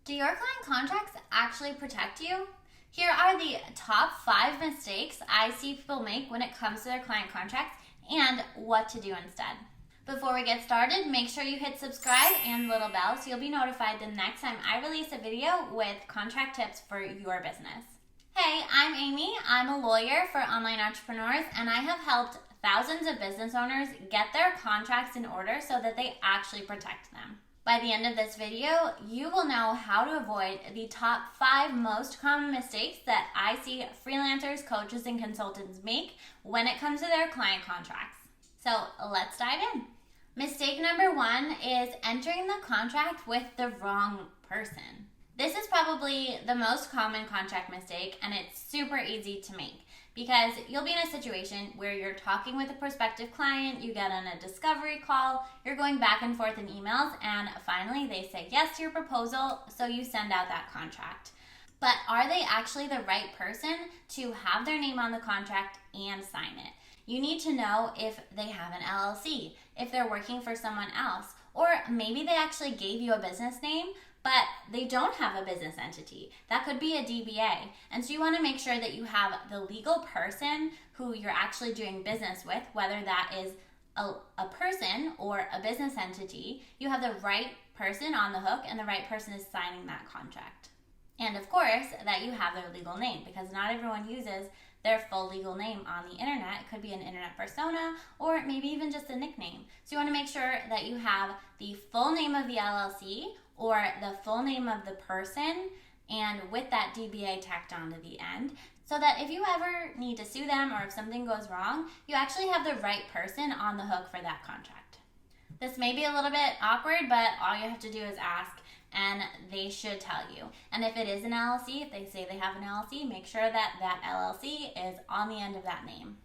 Do your client contracts actually protect you? Here are the top 5 mistakes I see people make when it comes to their client contracts and what to do instead. Before we get started, make sure you hit subscribe and little bell so you'll be notified the next time I release a video with contract tips for your business. Hey, I'm Amy. I'm a lawyer for online entrepreneurs, and I have helped thousands of business owners get their contracts in order so that they actually protect them. By the end of this video, you will know how to avoid the top 5 most common mistakes that I see freelancers, coaches, and consultants make when it comes to their client contracts. So let's dive in. Mistake number 1 is entering the contract with the wrong person. This is probably the most common contract mistake, and it's super easy to make because you'll be in a situation where you're talking with a prospective client, you get on a discovery call, you're going back and forth in emails, and finally they say yes to your proposal, so you send out that contract. But are they actually the right person to have their name on the contract and sign it? You need to know if they have an LLC, if they're working for someone else, or maybe they actually gave you a business name, but they don't have a business entity. That could be a DBA. And so you want to make sure that you have the legal person who you're actually doing business with, whether that is a person or a business entity. You have the right person on the hook and the right person is signing that contract. And of course, that you have their legal name, because not everyone uses their full legal name on the internet. It could be an internet persona or maybe even just a nickname. So you want to make sure that you have the full name of the LLC or the full name of the person, and with that DBA tacked on to the end, so that if you ever need to sue them or if something goes wrong, you actually have the right person on the hook for that contract. This may be a little bit awkward, but all you have to do is ask, and they should tell you. And if it is an LLC, if they say they have an LLC, make sure that that LLC is on the end of that name.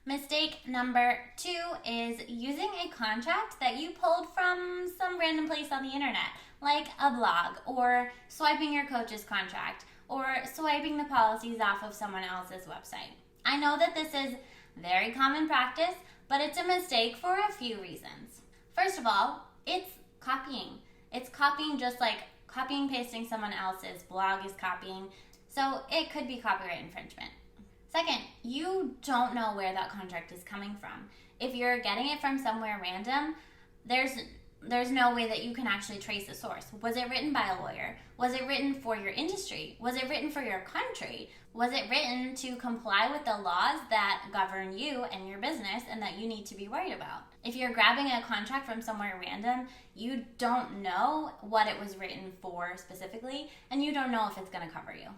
Mistake number 2 is using a contract that you pulled from some random place on the internet, like a blog, or swiping your coach's contract, or swiping the policies off of someone else's website. I know that this is very common practice, but it's a mistake for a few reasons. First of all, it's copying. It's copying just like copying and pasting someone else's blog is copying, so it could be copyright infringement. Second, you don't know where that contract is coming from. If you're getting it from somewhere random, there's no way that you can actually trace the source. Was it written by a lawyer? Was it written for your industry? Was it written for your country? Was it written to comply with the laws that govern you and your business and that you need to be worried about? If you're grabbing a contract from somewhere random, you don't know what it was written for specifically, and you don't know if it's going to cover you.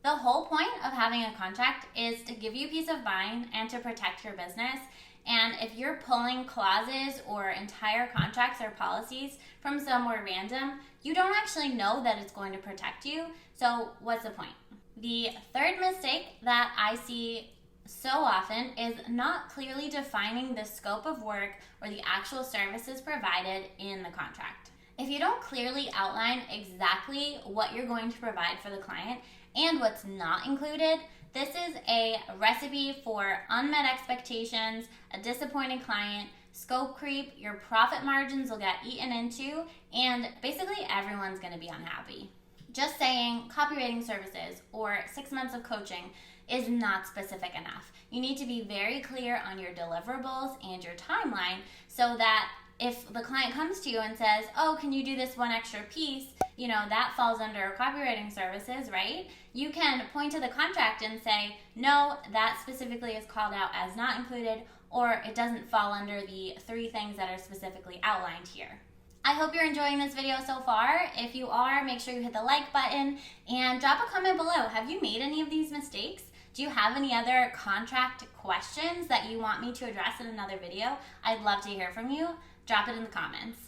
The whole point of having a contract is to give you peace of mind and to protect your business. And if you're pulling clauses or entire contracts or policies from somewhere random, you don't actually know that it's going to protect you. So what's the point? The third mistake that I see so often is not clearly defining the scope of work or the actual services provided in the contract. If you don't clearly outline exactly what you're going to provide for the client and what's not included, this is a recipe for unmet expectations, a disappointed client, scope creep, your profit margins will get eaten into, and basically everyone's going to be unhappy. Just saying copywriting services or 6 months of coaching is not specific enough. You need to be very clear on your deliverables and your timeline so that if the client comes to you and says, oh, can you do this one extra piece? That falls under copywriting services, right? You can point to the contract and say, no, that specifically is called out as not included, or it doesn't fall under the 3 things that are specifically outlined here. I hope you're enjoying this video so far. If you are, make sure you hit the like button and drop a comment below. Have you made any of these mistakes? Do you have any other contract questions that you want me to address in another video? I'd love to hear from you. Drop it in the comments.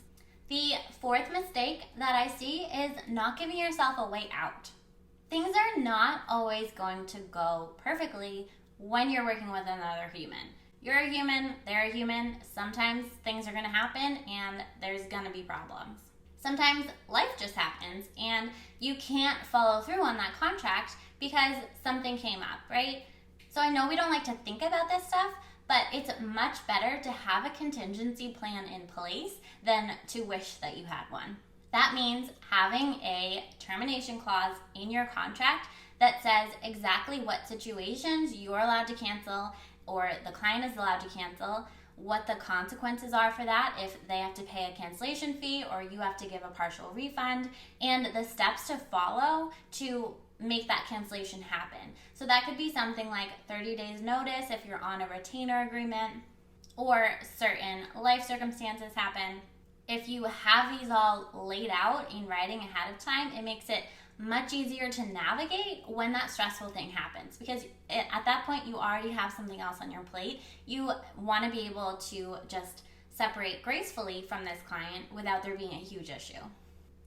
The 4th mistake that I see is not giving yourself a way out. Things are not always going to go perfectly when you're working with another human. You're a human, they're a human. Sometimes things are going to happen and there's going to be problems. Sometimes life just happens and you can't follow through on that contract because something came up, right? So I know we don't like to think about this stuff, but it's much better to have a contingency plan in place than to wish that you had one. That means having a termination clause in your contract that says exactly what situations you're allowed to cancel or the client is allowed to cancel, what the consequences are for that if they have to pay a cancellation fee or you have to give a partial refund, and the steps to follow to make that cancellation happen. So that could be something like 30 days notice if you're on a retainer agreement or certain life circumstances happen. If you have these all laid out in writing ahead of time, it makes it much easier to navigate when that stressful thing happens, because at that point you already have something else on your plate. You want to be able to just separate gracefully from this client without there being a huge issue.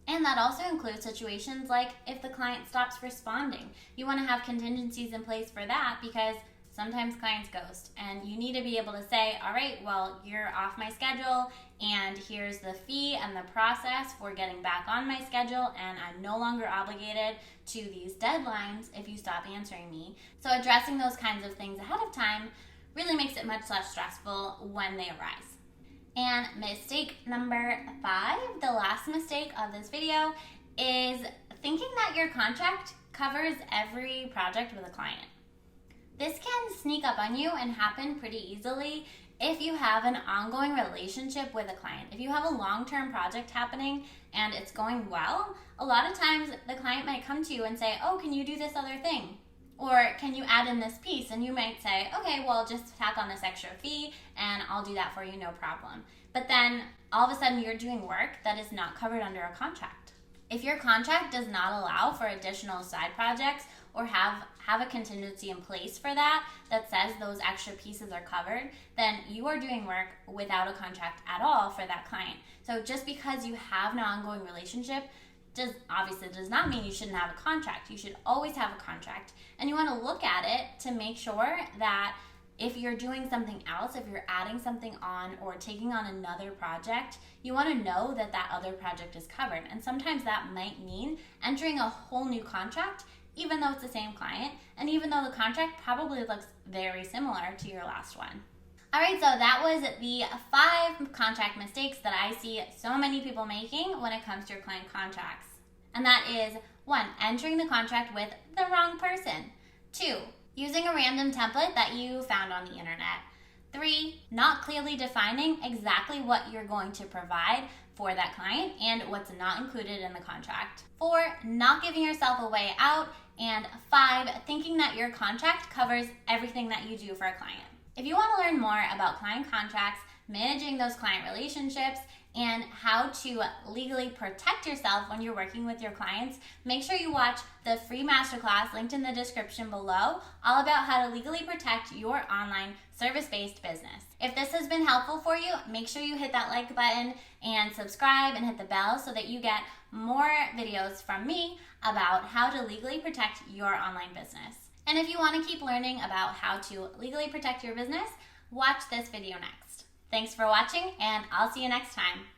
And that also includes situations like if the client stops responding. You want to have contingencies in place for that, because sometimes clients ghost and you need to be able to say, all right, well, you're off my schedule and here's the fee and the process for getting back on my schedule, and I'm no longer obligated to these deadlines if you stop answering me. So addressing those kinds of things ahead of time really makes it much less stressful when they arise. And mistake number 5, the last mistake of this video, is thinking that your contract covers every project with a client. This can sneak up on you and happen pretty easily if you have an ongoing relationship with a client. If you have a long-term project happening and it's going well, a lot of times the client might come to you and say, oh, can you do this other thing? Or can you add in this piece? And you might say, okay, well, just tack on this extra fee and I'll do that for you, no problem. But then all of a sudden you're doing work that is not covered under a contract. If your contract does not allow for additional side projects or have a contingency in place for that says those extra pieces are covered, then you are doing work without a contract at all for that client. So just because you have an ongoing relationship obviously does not mean you shouldn't have a contract. You should always have a contract. And you want to look at it to make sure that if you're doing something else, if you're adding something on or taking on another project, you want to know that that other project is covered. And sometimes that might mean entering a whole new contract, even though it's the same client, and even though the contract probably looks very similar to your last one. All right, so that was the 5 contract mistakes that I see so many people making when it comes to your client contracts. And that is 1, entering the contract with the wrong person. 2, using a random template that you found on the internet. 3, not clearly defining exactly what you're going to provide for that client and what's not included in the contract. 4, not giving yourself a way out. And 5, thinking that your contract covers everything that you do for a client. If you want to learn more about client contracts, managing those client relationships, and how to legally protect yourself when you're working with your clients, make sure you watch the free masterclass linked in the description below, all about how to legally protect your online service-based business. If this has been helpful for you, make sure you hit that like button and subscribe and hit the bell so that you get more videos from me about how to legally protect your online business. And if you want to keep learning about how to legally protect your business, watch this video next. Thanks for watching, and I'll see you next time.